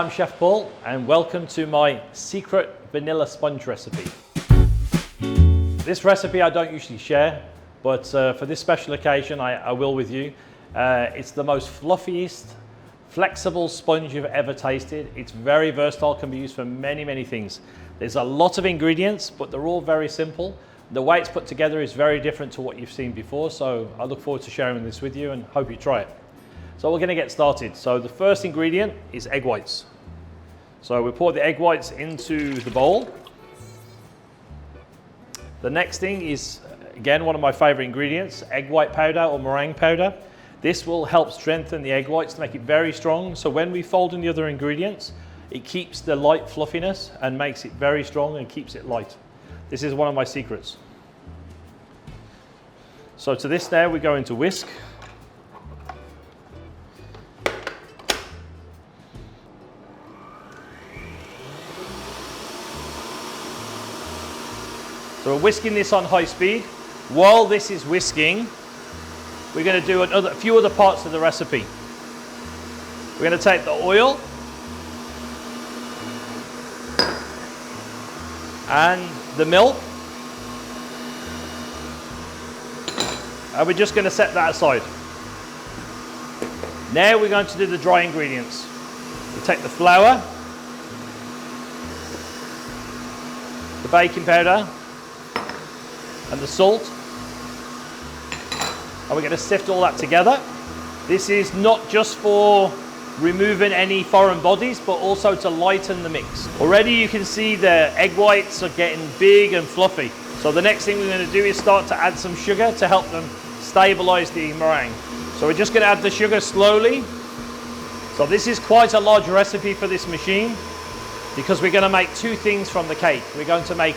I'm Chef Paul and welcome to my secret vanilla sponge recipe. This recipe I don't usually share, but for this special occasion I will with you. It's the most fluffiest, flexible sponge you've ever tasted. It's very versatile, can be used for many things. There's a lot of ingredients, but they're all very simple. The way it's put together is very different to what you've seen before, so I look forward to sharing this with you and hope you try it. So we're going to get started. So the first ingredient is egg whites. So we pour the egg whites into the bowl. The next thing is, again, one of my favorite ingredients, egg white powder or meringue powder. This will help strengthen the egg whites to make it very strong. So when we fold in the other ingredients, it keeps the light fluffiness and makes it very strong and keeps it light. This is one of my secrets. So to this now we're going to whisk. So we're whisking this on high speed. While this is whisking, we're going to do a few other parts of the recipe. We're going to take the oil and the milk, and we're just going to set that aside. Now we're going to do the dry ingredients. We take the flour, the baking powder, and the salt, and we're going to sift all that together. This is not just for removing any foreign bodies, but also to lighten the mix. Already you can see the egg whites are getting big and fluffy. So the next thing we're going to do is start to add some sugar to help them stabilize the meringue. So we're just going to add the sugar slowly. So this is quite a large recipe for this machine because we're going to make two things from the cake. We're going to make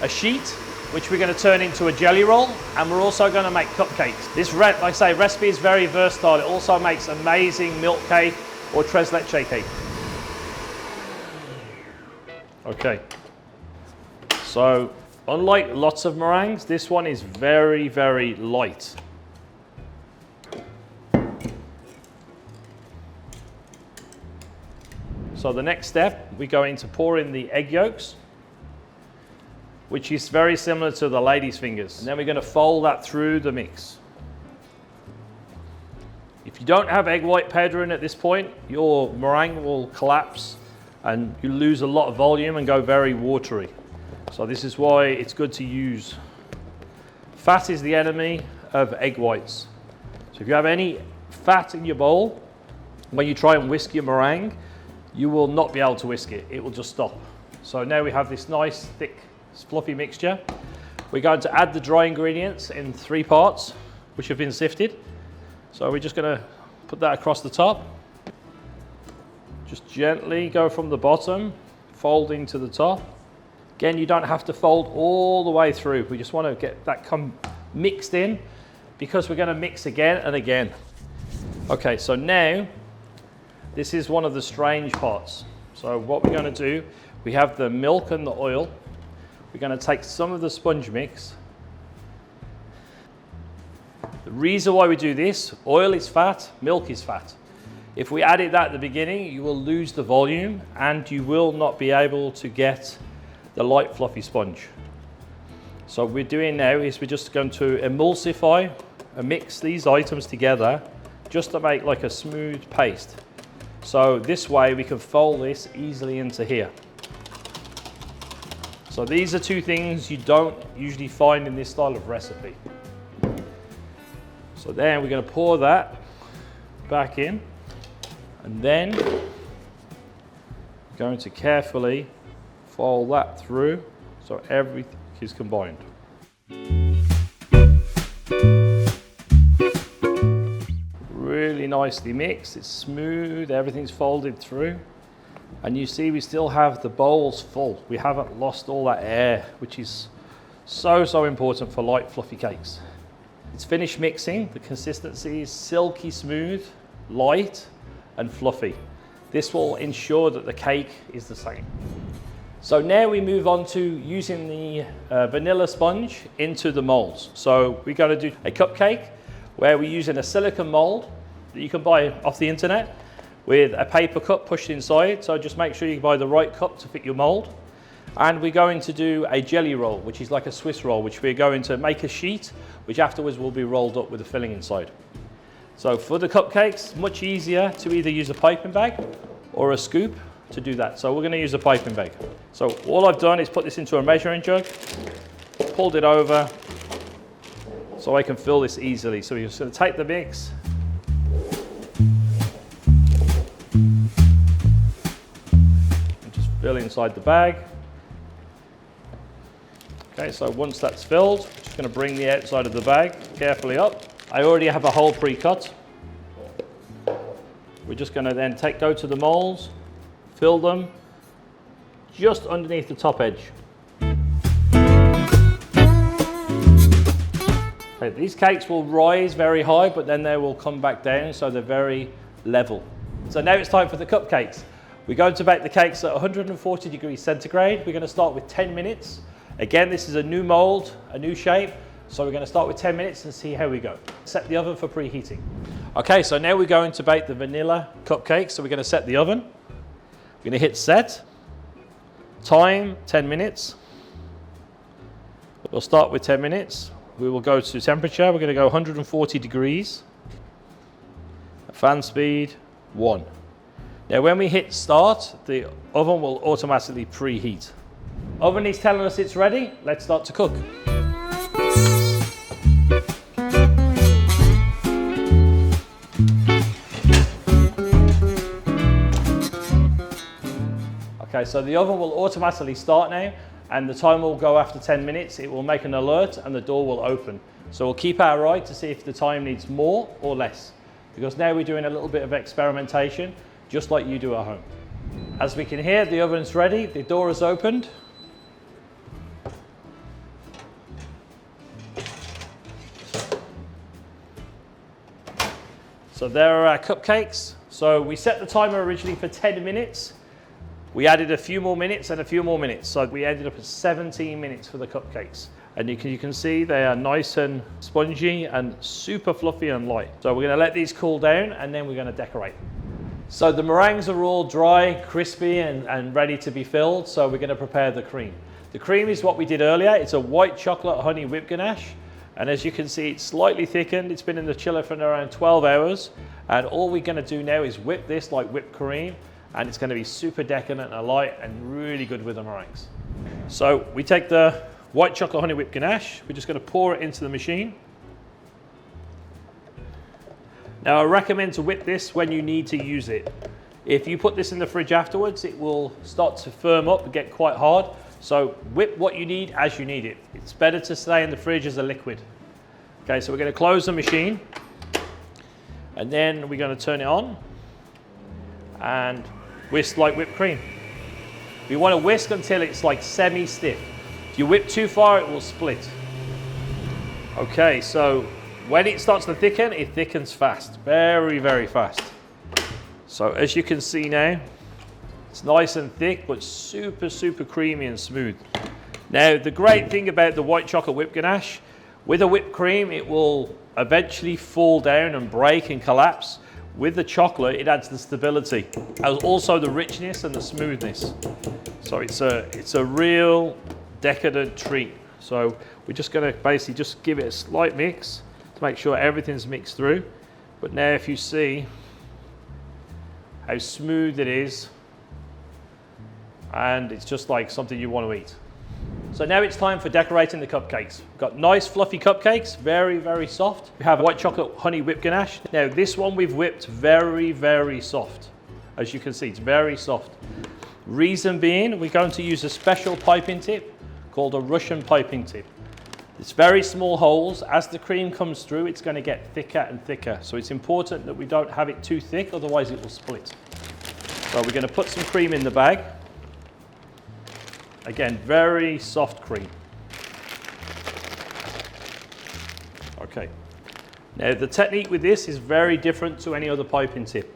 a sheet, which we're going to turn into a jelly roll, and we're also going to make cupcakes. This, like I say, recipe is very versatile. It also makes amazing milk cake or tres leche cake. Okay, so unlike lots of meringues, this one is very light. So the next step, we're going to pour in the egg yolks, which is very similar to the lady's fingers. And then we're going to fold that through the mix. If you don't have egg white powder in at this point, your meringue will collapse and you lose a lot of volume and go very watery. So this is why it's good to use. Fat is the enemy of egg whites. So if you have any fat in your bowl, when you try and whisk your meringue, you will not be able to whisk it. It will just stop. So now we have this nice, thick, fluffy mixture. We're going to add the dry ingredients in 3 parts, which have been sifted. So we're just going to put that across the top. Just gently go from the bottom, folding to the top. Again, you don't have to fold all the way through. We just want to get that mixed in because we're going to mix again and again. Okay, so now this is one of the strange parts. So what we're going to do, we have the milk and the oil. We're going to take some of the sponge mix. The reason why we do this, oil is fat, milk is fat. If we added that at the beginning, you will lose the volume and you will not be able to get the light fluffy sponge. So what we're doing now is we're just going to emulsify and mix these items together just to make like a smooth paste. So this way we can fold this easily into here. So these are 2 things you don't usually find in this style of recipe. So then we're going to pour that back in, and then going to carefully fold that through so everything is combined. Really nicely mixed, it's smooth, everything's folded through. And you see we still have the bowls full. We haven't lost all that air, which is so important for light fluffy cakes. It's finished mixing. The consistency is silky smooth, light and fluffy. This will ensure that the cake is the same. So now we move on to using the vanilla sponge into the molds. So we're going to do a cupcake where we're using a silicone mold that you can buy off the internet. with a paper cup pushed inside. So just make sure you buy the right cup to fit your mold. And we're going to do a jelly roll, which is like a Swiss roll, which we're going to make a sheet, which afterwards will be rolled up with the filling inside. So for the cupcakes, much easier to either use a piping bag or a scoop to do that. So we're going to use a piping bag. So all I've done is put this into a measuring jug, pulled it over, so I can fill this easily. So we're just going to take the mix. And just fill inside the bag. Okay, so once that's filled, I'm just going to bring the outside of the bag carefully up. I already have a hole pre-cut. We're just going to then go to the molds, fill them just underneath the top edge. Okay, these cakes will rise very high, but then they will come back down, so they're very level. So now it's time for the cupcakes. We're going to bake the cakes at 140 degrees centigrade. We're going to start with 10 minutes. Again, this is a new mold, a new shape, so we're going to start with 10 minutes and see how we go. Set the oven for preheating. Okay, so now we're going to bake the vanilla cupcakes, so we're going to set the oven. We're going to hit set. Time, 10 minutes. We'll start with 10 minutes. We will go to temperature. We're going to go 140 degrees. Fan speed, 1. Now when we hit start, the oven will automatically preheat. Oven is telling us it's ready. Let's start to cook. Okay, so the oven will automatically start now, and the timer will go after 10 minutes. It will make an alert and the door will open. So we'll keep our eye to see if the time needs more or less, because now we're doing a little bit of experimentation, just like you do at home. As we can hear, the oven's ready, the door is opened. So there are our cupcakes. So we set the timer originally for 10 minutes. We added a few more minutes and a few more minutes. So we ended up at 17 minutes for the cupcakes. And you can see they are nice and spongy and super fluffy and light. So we're gonna let these cool down and then we're gonna decorate. So the meringues are all dry, crispy and ready to be filled. So we're gonna prepare the cream. The cream is what we did earlier. It's a white chocolate honey whipped ganache. And as you can see, it's slightly thickened. It's been in the chiller for around 12 hours. And all we're gonna do now is whip this like whipped cream. And it's gonna be super decadent and light and really good with the meringues. So we take the white chocolate honey whipped ganache. We're just gonna pour it into the machine. Now I recommend to whip this when you need to use it. If you put this in the fridge afterwards, it will start to firm up and get quite hard. So whip what you need as you need it. It's better to stay in the fridge as a liquid. Okay, so we're going to close the machine and then we're going to turn it on and whisk like whipped cream. We want to whisk until it's like semi-stiff. If you whip too far, it will split. Okay, so when it starts to thicken, it thickens fast, very, very fast. So as you can see now, it's nice and thick, but super, super creamy and smooth. Now, the great thing about the white chocolate whipped ganache, with a whipped cream, it will eventually fall down and break and collapse. With the chocolate, it adds the stability, and also the richness and the smoothness. So it's a real decadent treat. So we're just gonna basically just give it a slight mix to make sure everything's mixed through. But now if you see how smooth it is, and it's just like something you want to eat. So now it's time for decorating the cupcakes. We've got nice fluffy cupcakes, very, very soft. We have white chocolate honey whipped ganache. Now this one we've whipped very, very soft. As you can see, it's very soft. Reason being, we're going to use a special piping tip called a Russian piping tip. It's very small holes. As the cream comes through, it's going to get thicker and thicker. So it's important that we don't have it too thick, otherwise it will split. So we're going to put some cream in the bag. Again, very soft cream. Okay. Now the technique with this is very different to any other piping tip.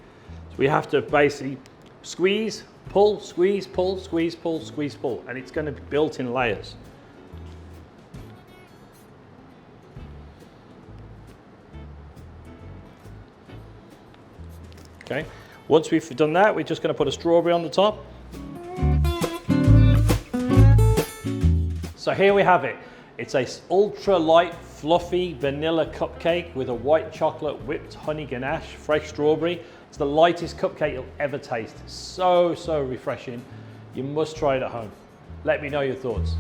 So we have to basically squeeze, pull, squeeze, pull, squeeze, pull, squeeze, pull, and it's going to be built in layers. Okay. Once we've done that, we're just going to put a strawberry on the top. So here we have it. It's a ultra light, fluffy vanilla cupcake with a white chocolate whipped honey ganache, fresh strawberry. It's the lightest cupcake you'll ever taste. So refreshing. You must try it at home. Let me know your thoughts.